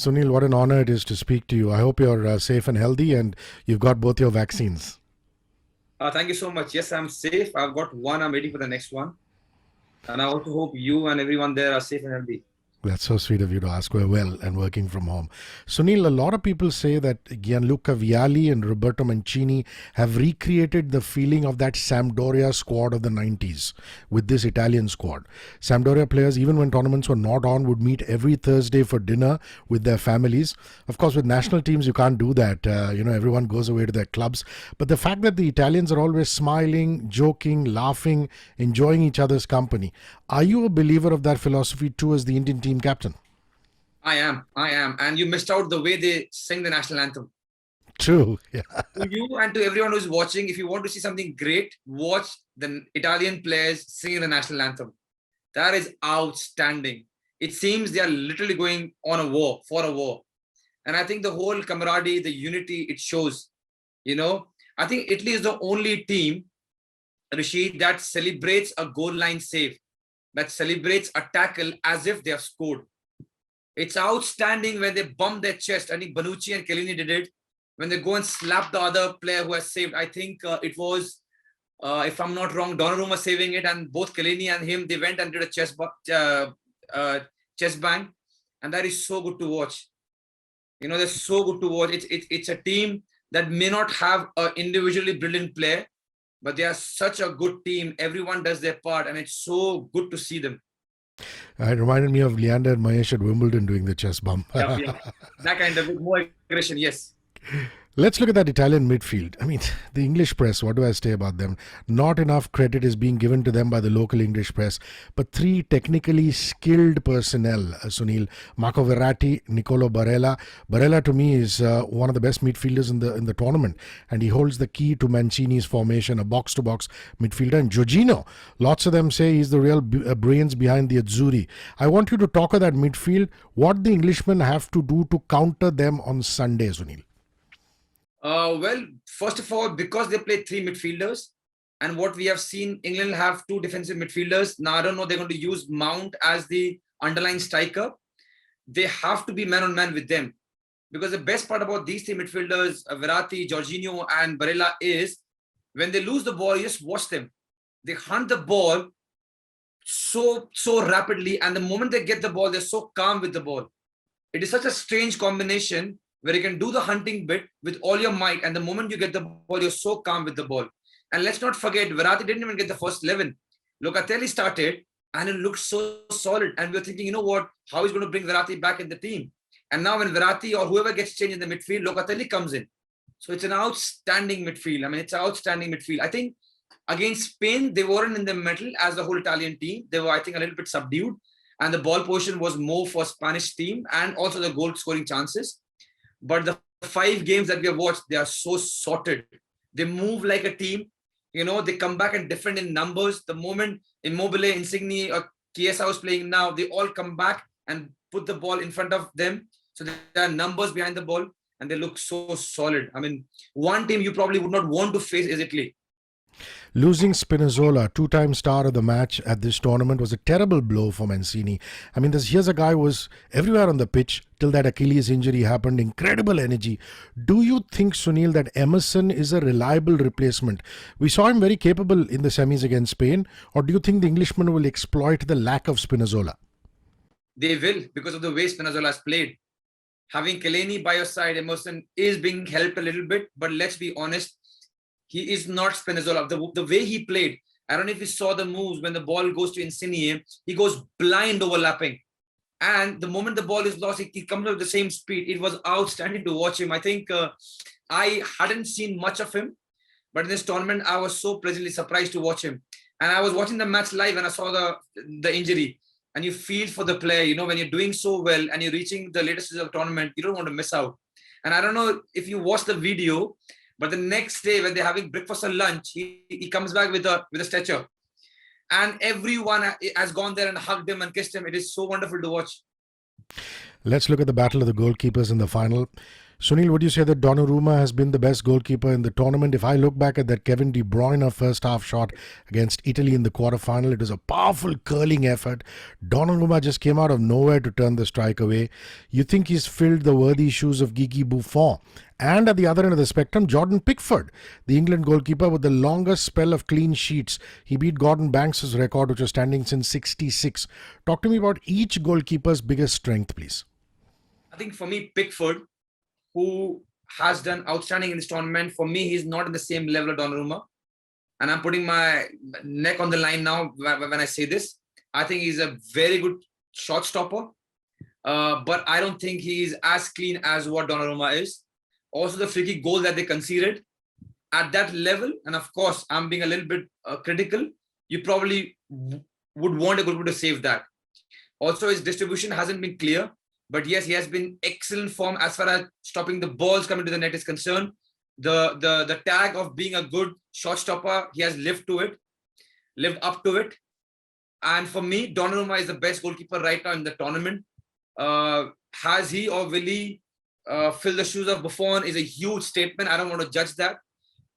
Sunil, what an honor it is to speak to you. I hope you're safe and healthy and you've got both your vaccines. Thank you so much. Yes, I'm safe. I've got one. I'm waiting for the next one. And I also hope you and everyone there are safe and healthy. That's so sweet of you to ask. We're well and working from home. Sunil, a lot of people say that Gianluca Vialli and Roberto Mancini have recreated the feeling of that Sampdoria squad of the 90s with this Italian squad. Sampdoria players, even when tournaments were not on, would meet every Thursday for dinner with their families. Of course, with national teams, you can't do that. Everyone goes away to their clubs. But the fact that the Italians are always smiling, joking, laughing, enjoying each other's company. Are you a believer of that philosophy too as the Indian team captain? I am. And you missed out the way they sing the national anthem. True. Yeah. To you and to everyone who's watching, if you want to see something great, watch the Italian players singing the national anthem. That is outstanding. It seems they are literally going on a war, for a war. And I think the whole camaraderie, the unity it shows, I think Italy is the only team, Hrishi, that celebrates a goal line save, that celebrates a tackle as if they have scored. It's outstanding when they bump their chest. I think Bonucci and Chiellini did it. When they go and slap the other player who has saved, I think it was, if I'm not wrong, Donnarumma saving it, and both Chiellini and him, they went and did a chest bang. And that is so good to watch. They're so good to watch. It's a team that may not have an individually brilliant player, but they are such a good team. Everyone does their part, and it's so good to see them. It reminded me of Leander and Mahesh at Wimbledon doing the chest bump. Yeah. That kind of more aggression, yes. Let's look at that Italian midfield. I mean, the English press, what do I say about them? Not enough credit is being given to them by the local English press. But three technically skilled personnel, Sunil, Marco Verratti, Nicolo Barella. Barella to me is one of the best midfielders in the tournament. And he holds the key to Mancini's formation, a box-to-box midfielder. And Jorginho, lots of them say he's the real brains behind the Azzurri. I want you to talk of that midfield. What the Englishmen have to do to counter them on Sunday, Sunil? Well, first of all, because they play three midfielders, and what we have seen, England have two defensive midfielders. Now, I don't know, they're going to use Mount as the underlying striker. They have to be man-on-man with them. Because the best part about these three midfielders, Verratti, Jorginho, and Barella, is when they lose the ball, you just watch them. They hunt the ball so rapidly, and the moment they get the ball, they're so calm with the ball. It is such a strange combination where you can do the hunting bit with all your might, and the moment you get the ball, you're so calm with the ball. And let's not forget, Verratti didn't even get the first 11. Locatelli started, and it looked so solid. And we were thinking, how he's going to bring Verratti back in the team. And now when Verratti or whoever gets changed in the midfield, Locatelli comes in. So it's an outstanding midfield. I mean, it's an outstanding midfield. I think against Spain, they weren't in the middle as the whole Italian team. They were, I think, a little bit subdued. And the ball position was more for Spanish team and also the goal scoring chances. But the 5 games that we have watched, they are so sorted. They move like a team. They come back and defend in numbers. The moment Immobile, Insigne, or Chiesa was playing now, they all come back and put the ball in front of them. So there are numbers behind the ball, and they look so solid. I mean, one team you probably would not want to face is Italy. Losing Spinazzola, 2-time star of the match at this tournament, was a terrible blow for Mancini. I mean, here's a guy who was everywhere on the pitch till that Achilles injury happened. Incredible energy. Do you think, Sunil, that Emerson is a reliable replacement? We saw him very capable in the semis against Spain. Or do you think the Englishman will exploit the lack of Spinazzola? They will, because of the way Spinazzola has played. Having Chiellini by your side, Emerson is being helped a little bit. But let's be honest, he is not Spinazzola. The way he played, I don't know if you saw the moves when the ball goes to Insigne, he goes blind overlapping. And the moment the ball is lost, he comes with the same speed. It was outstanding to watch him. I think I hadn't seen much of him, but in this tournament, I was so pleasantly surprised to watch him. And I was watching the match live and I saw the injury. And you feel for the player, when you're doing so well and you're reaching the latest of the tournament, you don't want to miss out. And I don't know if you watch the video, but the next day when they're having breakfast or lunch, he comes back with a stretcher. And everyone has gone there and hugged him and kissed him. It is so wonderful to watch. Let's look at the battle of the goalkeepers in the final. Sunil, would you say that Donnarumma has been the best goalkeeper in the tournament? If I look back at that Kevin De Bruyne first half shot against Italy in the quarterfinal, it was a powerful curling effort. Donnarumma just came out of nowhere to turn the strike away. You think he's filled the worthy shoes of Gigi Buffon? And at the other end of the spectrum, Jordan Pickford, the England goalkeeper with the longest spell of clean sheets. He beat Gordon Banks' record, which was standing since '66. Talk to me about each goalkeeper's biggest strength, please. I think for me, Pickford, who has done outstanding in this tournament, for me, he's not in the same level of Donnarumma. And I'm putting my neck on the line now when I say this. I think he's a very good shot stopper, but I don't think he's as clean as what Donnarumma is. Also, the free kick goal that they conceded at that level, and of course, I'm being a little bit critical, you probably would want a goalkeeper to save that. Also, his distribution hasn't been clear. But yes, he has been excellent form as far as stopping the balls coming to the net is concerned. The tag of being a good shot stopper, he has lived up to it. And for me, Donnarumma is the best goalkeeper right now in the tournament. Has he or will he fill the shoes of Buffon is a huge statement. I don't want to judge that.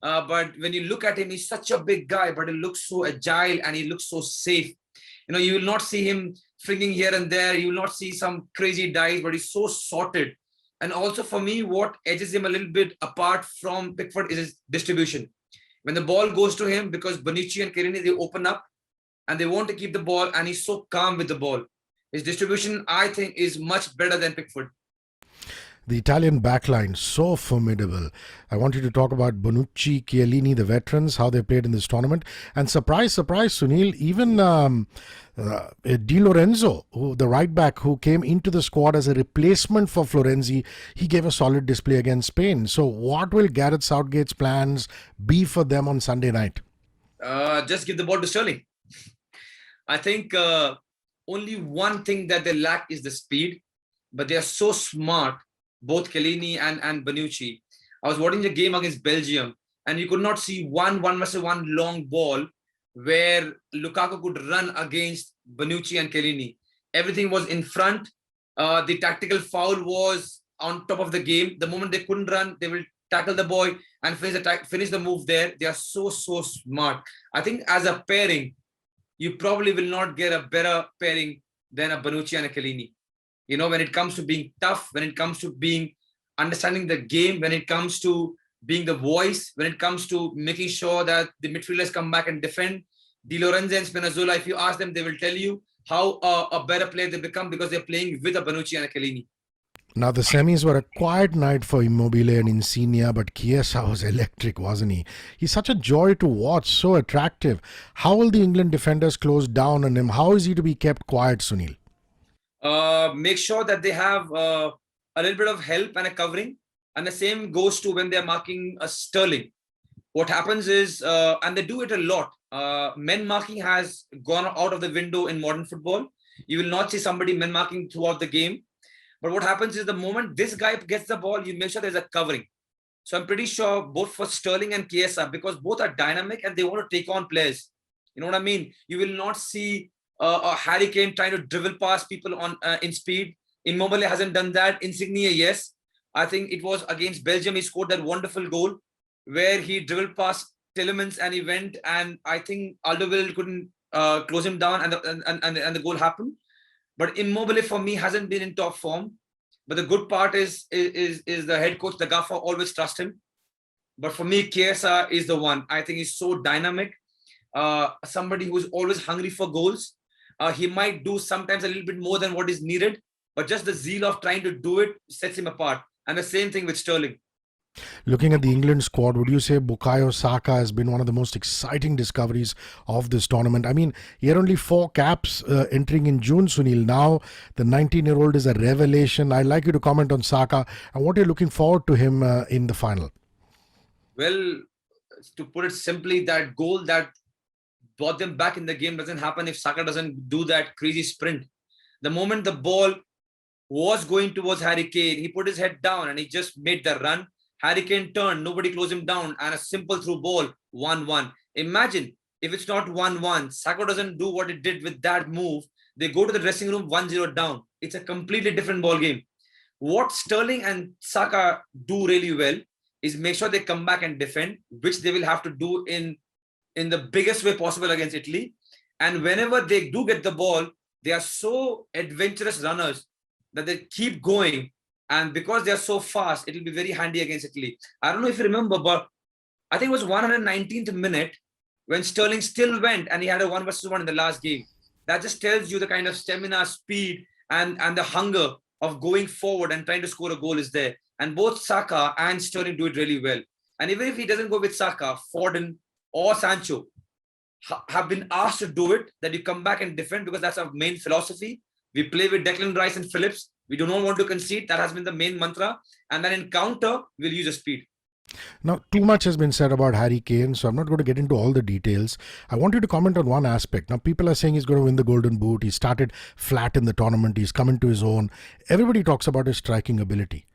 But when you look at him, he's such a big guy, but he looks so agile and he looks so safe. You will not see him flinging here and there. You will not see some crazy dives, but he's so sorted. And also for me, what edges him a little bit apart from Pickford is his distribution. When the ball goes to him, because Bonucci and Chiellini, they open up and they want to keep the ball, and he's so calm with the ball. His distribution, I think, is much better than Pickford. The Italian backline, so formidable. I want you to talk about Bonucci, Chiellini, the veterans, how they played in this tournament. And surprise, surprise, Sunil, even Di Lorenzo, the right back who came into the squad as a replacement for Florenzi, he gave a solid display against Spain. So what will Gareth Southgate's plans be for them on Sunday night? Just give the ball to Sterling. I think only one thing that they lack is the speed, but they are so smart, both Chiellini and Bonucci. I was watching the game against Belgium, and you could not see one versus one long ball where Lukaku could run against Bonucci and Chiellini. Everything was in front. The tactical foul was on top of the game. The moment they couldn't run, they will tackle the boy and finish the move there. They are so smart. I think as a pairing, you probably will not get a better pairing than a Bonucci and a Chiellini. When it comes to being tough, when it comes to being understanding the game, when it comes to being the voice, when it comes to making sure that the midfielders come back and defend, Di Lorenzo and Spinazzola, if you ask them, they will tell you how a better player they become because they're playing with a Bonucci and a Chiellini. Now, the semis were a quiet night for Immobile and Insigne, but Chiesa was electric, wasn't he? He's such a joy to watch, so attractive. How will the England defenders close down on him? How is he to be kept quiet, Sunil? Make sure that they have a little bit of help and a covering. And the same goes to when they're marking a Sterling. What happens is, and they do it a lot, men marking has gone out of the window in modern football. You will not see somebody men marking throughout the game. But what happens is the moment this guy gets the ball, you make sure there's a covering. So I'm pretty sure both for Sterling and Chiesa, because both are dynamic and they want to take on players. You know what I mean? You will not see a Harrykane trying to dribble past people on in speed. Immobile hasn't done that. Insigne, yes. I think it was against Belgium. He scored that wonderful goal where he dribbled past Tielemans and he went, and I think Alderweireld couldn't close him down, and the goal happened. But Immobile for me hasn't been in top form. But the good part is the head coach, the gaffer, always trust him. But for me, Chiesa is the one. I think he's so dynamic. Somebody who's always hungry for goals. He might do sometimes a little bit more than what is needed, but just the zeal of trying to do it sets him apart. And the same thing with Sterling. Looking at the England squad, would you say Bukayosaka has been one of the most exciting discoveries of this tournament? I mean, he had only 4 caps entering in June, Sunil. Now, the 19-year-old is a revelation. I'd like you to comment on Saka and what you're looking forward to him in the final. Well, to put it simply, that goal that brought them back in the game doesn't happen if Saka doesn't do that crazy sprint. The moment the ball was going towards Harrykane, he put his head down and he just made the run. Harrykane turned, nobody closed him down, and a simple through ball, 1-1. Imagine if it's not 1-1, Saka doesn't do what it did with that move. They go to the dressing room 1-0 down. It's a completely different ball game. What Sterling and Saka do really well is make sure they come back and defend, which they will have to do in the biggest way possible against Italy. And whenever they do get the ball, they are so adventurous runners that they keep going. And because they are so fast, it will be very handy against Italy. I don't know if you remember, but I think it was 119th minute when Sterling still went and he had a 1-versus-1 in the last game. That just tells you the kind of stamina, speed, and the hunger of going forward and trying to score a goal is there. And both Saka and Sterling do it really well. And even if he doesn't go with Saka, Foden or Sancho have been asked to do it, that you come back and defend, because that's our main philosophy. We play with Declan Rice and Phillips. We do not want to concede. That has been the main mantra. And then in counter, we'll use a speed. Now, too much has been said about Harrykane, so I'm not going to get into all the details. I want you to comment on one aspect. Now, people are saying he's going to win the Golden Boot. He started flat in the tournament. He's come into his own. Everybody talks about his striking ability.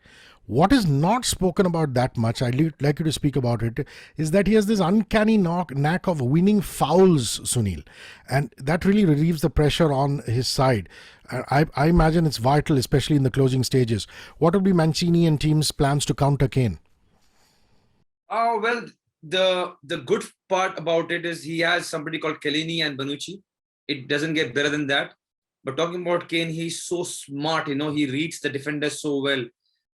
What is not spoken about that much, I'd like you to speak about it, is that he has this uncanny knack of winning fouls, Sunil. And that really relieves the pressure on his side. I imagine it's vital, especially in the closing stages. What would be Mancini and team's plans to counter Kane? Oh, well, the good part about it is he has somebody called Chiellini and Bonucci. It doesn't get better than that. But talking about Kane, he's so smart, he reads the defenders so well.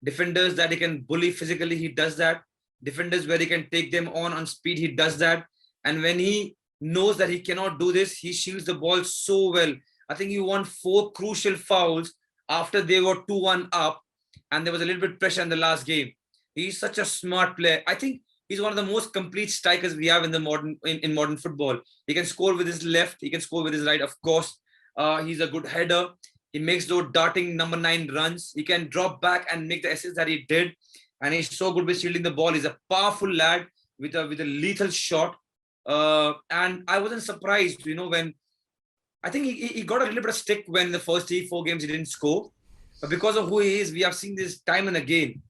Defenders that he can bully physically, he does that. Defenders where he can take them on speed, he does that. And when he knows that he cannot do this, he shields the ball so well. I think he won 4 crucial fouls after they were 2-1 up, and there was a little bit of pressure in the last game. He's such a smart player. I think he's one of the most complete strikers we have in the modern football. He can score with his left, he can score with his right, of course. He's a good header. He makes those darting number 9 runs. He can drop back and make the assists that he did. And he's so good with shielding the ball. He's a powerful lad with a lethal shot. And I wasn't surprised, when I think he got a little bit of stick when the first 3-4 games he didn't score. But because of who he is, we have seen this time and again.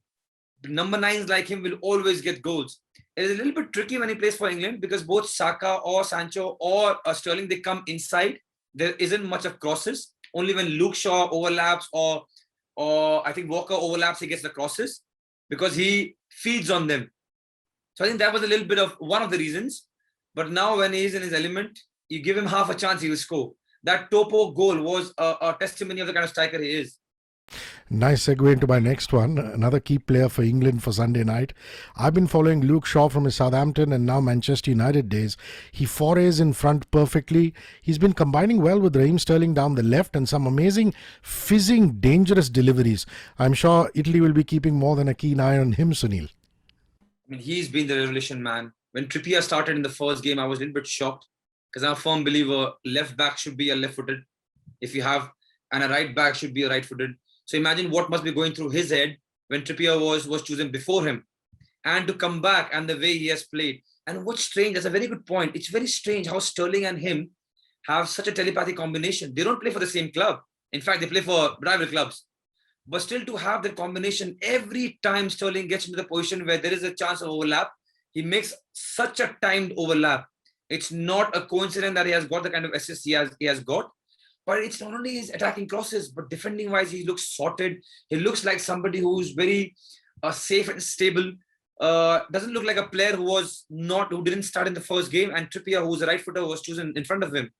Number 9s like him will always get goals. It is a little bit tricky when he plays for England because both Saka or Sancho or Sterling, they come inside. There isn't much of crosses. Only when Lukeshaw overlaps or I think Walker overlaps, he gets the crosses because he feeds on them. So I think that was a little bit of one of the reasons. But now when he's in his element, you give him half a chance, he will score. That Topo goal was a testimony of the kind of striker he is. Nice segue into my next one. Another key player for England for Sunday night. I've been following Lukeshaw from his Southampton and now Manchester United days. He forays in front perfectly. He's been combining well with Raheem Sterling down the left and some amazing, fizzing, dangerous deliveries. I'm sure Italy will be keeping more than a keen eye on him, Sunil. I mean, he's been the revolution, man. When Trippier started in the first game, I was a little bit shocked because I'm a firm believer left back should be a left-footed. And a right back should be a right-footed. So imagine what must be going through his head when Trippier was chosen before him. And to come back and the way he has played. And what's strange, that's a very good point. It's very strange how Sterling and him have such a telepathic combination. They don't play for the same club. In fact, they play for rival clubs. But still to have that combination, every time Sterling gets into the position where there is a chance of overlap, he makes such a timed overlap. It's not a coincidence that he has got the kind of assist he has got. But it's not only his attacking crosses, but defending-wise, he looks sorted. He looks like somebody who's very safe and stable. Doesn't look like a player who didn't start in the first game. And Trippier, who's a right footer, was chosen in front of him.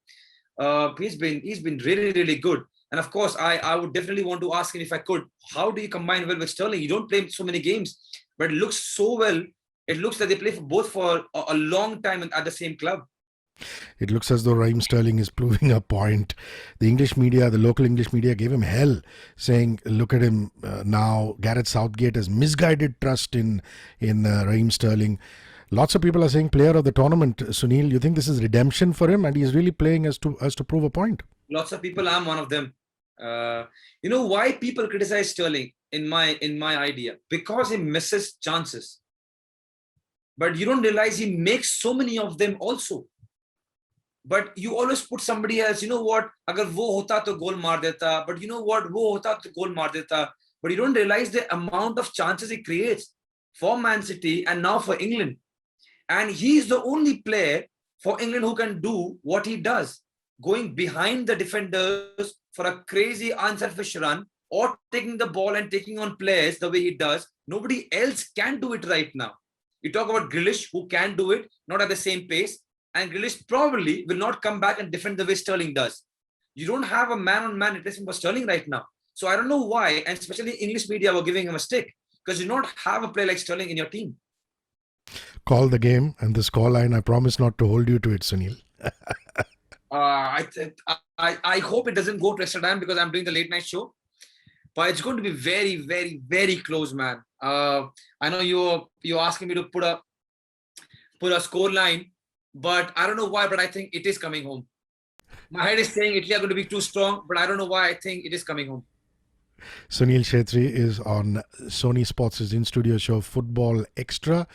He's been really, really good. And of course, I would definitely want to ask him if I could, how do you combine well with Sterling? You don't play so many games, but it looks so well. It looks like they play for a long time at the same club. It looks as though Raheem Sterling is proving a point. The English media, the local English media gave him hell, saying, look at him now. Gareth Southgate has misguided trust in Raheem Sterling. Lots of people are saying player of the tournament. Sunil, you think this is redemption for him and he's really playing as to prove a point? Lots of people, I'm one of them. You know why people criticize Sterling in my idea? Because he misses chances. But you don't realize he makes so many of them also. But you always put somebody else, you know what, agar wo hota to goal maar deta, but you know what, wo hota to goal maar deta. But you don't realize the amount of chances he creates for Man City and now for England. And he's the only player for England who can do what he does, going behind the defenders for a crazy unselfish run or taking the ball and taking on players the way he does. Nobody else can do it right now. You talk about Grealish, who can do it, not at the same pace. And Grealish probably will not come back and defend the way Sterling does. You don't have a man-on-man replacement for Sterling right now. So I don't know why, and especially English media were giving him a stick, because you don't have a player like Sterling in your team. Call the game and the scoreline. I promise not to hold you to it, Sunil. I hope it doesn't go to extra time because I'm doing the late night show. But it's going to be very, very, very close, man. I know you're asking me to put a score line, but I don't know why, but I think it is coming home. My head is saying Italy are going to be too strong, but I don't know why I think it is coming home. Sunil Chetri is on Sony Sports' in-studio show Football Extra.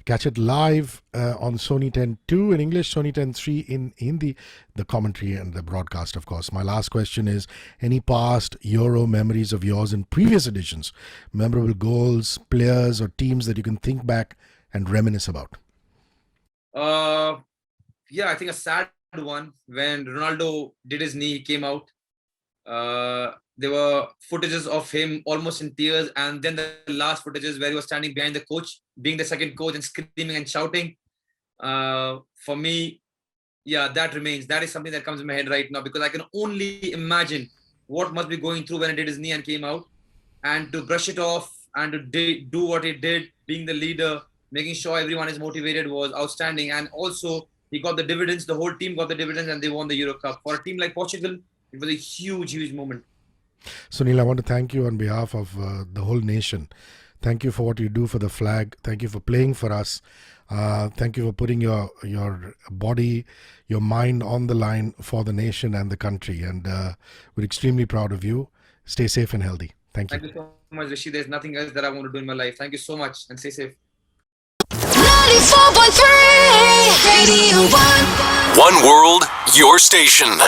Catch it live on Sony 10.2 in English, Sony 10.3 in Hindi, the commentary and the broadcast, of course. My last question is, any past Euro memories of yours in previous editions? Memorable goals, players or teams that you can think back and reminisce about? Yeah, I think a sad one when Ronaldo did his knee, he came out. There were footages of him almost in tears, and then the last footages where he was standing behind the coach, being the second coach and screaming and shouting. For me, yeah, that remains. That is something that comes in my head right now, because I can only imagine what must be going through when he did his knee and came out, and to brush it off and to do what he did, being the leader, making sure everyone is motivated, was outstanding. And also he got the dividends, the whole team got the dividends, and they won the Euro Cup. For a team like Portugal, it was a huge, huge moment. Sunil, I want to thank you on behalf of the whole nation. Thank you for what you do for the flag. Thank you for playing for us. Thank you for putting your body, your mind on the line for the nation and the country. And we're extremely proud of you. Stay safe and healthy. Thank you. Thank you so much, Rishi. There's nothing else that I want to do in my life. Thank you so much, and stay safe. 94.3 Radio 1. One world, your station.